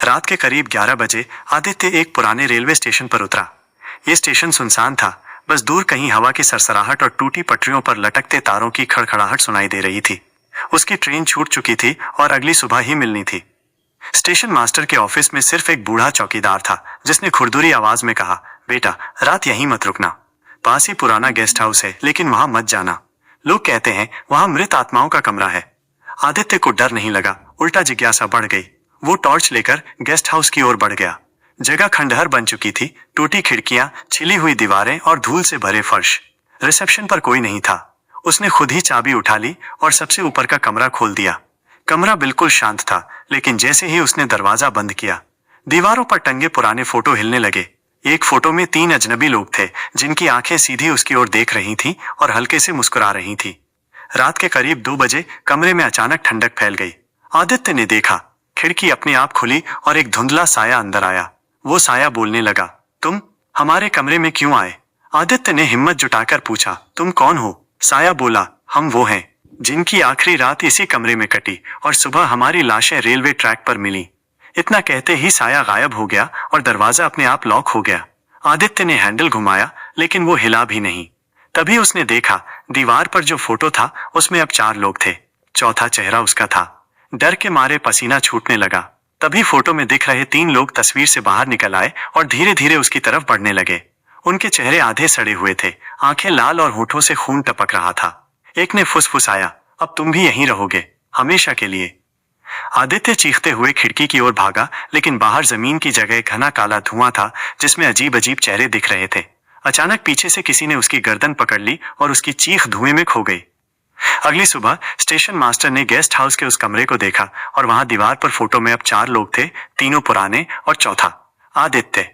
रात के करीब 11 बजे आदित्य एक पुराने रेलवे स्टेशन पर उतरा। ये स्टेशन सुनसान था, बस दूर कहीं हवा की सरसराहट और टूटी पटरियों पर लटकते तारों की खड़खड़ाहट सुनाई दे रही थी। उसकी ट्रेन छूट चुकी थी और अगली सुबह ही मिलनी थी। स्टेशन मास्टर के ऑफिस में सिर्फ एक बूढ़ा चौकीदार था, जिसने खुरदुरी आवाज में कहा, बेटा रात यहीं मत रुकना। पास ही पुराना गेस्ट हाउस है, लेकिन वहां मत जाना। लोग कहते हैं वहां मृत आत्माओं का कमरा है। आदित्य को डर नहीं लगा, उल्टा जिज्ञासा बढ़ गई। वो टॉर्च लेकर गेस्ट हाउस की ओर बढ़ गया। जगह खंडहर बन चुकी थी, टूटी खिड़कियां, छिली हुई दीवारें और धूल से भरे फर्श। रिसेप्शन पर कोई नहीं था। उसने खुद ही चाबी उठा ली और सबसे ऊपर का कमरा खोल दिया। कमरा बिल्कुल शांत था, लेकिन जैसे ही उसने दरवाजा बंद किया, दीवारों पर टंगे पुराने फोटो हिलने लगे। एक फोटो में 3 अजनबी लोग थे, जिनकी आंखें सीधी उसकी ओर देख रही थीं और हल्के से मुस्कुरा रही थीं। रात के करीब 2 बजे कमरे में अचानक ठंडक फैल गई। आदित्य ने देखा, खिड़की अपने आप खुली और एक धुंधला साया अंदर आया। वो साया बोलने लगा, तुम हमारे कमरे में क्यों आए? आदित्य ने हिम्मत जुटाकर पूछा, तुम कौन हो? साया बोला, हम वो हैं जिनकी आखिरी रात इसी कमरे में कटी और सुबह हमारी लाशें रेलवे ट्रैक पर मिली। इतना कहते ही साया गायब हो गया और दरवाजा अपने आप लॉक हो गया। आदित्य ने हैंडल घुमाया, लेकिन वो हिला भी नहीं। तभी उसने देखा, दीवार पर जो फोटो था उसमें अब 4 लोग थे। चौथा चेहरा उसका था। डर के मारे पसीना छूटने लगा। तभी फोटो में दिख रहे 3 लोग तस्वीर से बाहर निकल आए और धीरे धीरे उसकी तरफ बढ़ने लगे। उनके चेहरे आधे सड़े हुए थे, आंखें लाल और होठों से खून टपक रहा था। एक ने फुसफुसाया, अब तुम भी यहीं रहोगे, हमेशा के लिए। आदित्य चीखते हुए खिड़की की ओर भागा, लेकिन बाहर जमीन की जगह घना काला धुआं था, जिसमें अजीब अजीब चेहरे दिख रहे थे। अचानक पीछे से किसी ने उसकी गर्दन पकड़ ली और उसकी चीख धुएं में खो गई। अगली सुबह स्टेशन मास्टर ने गेस्ट हाउस के उस कमरे को देखा और वहां दीवार पर फोटो में अब 4 लोग थे, तीनों पुराने और चौथा आदित्य।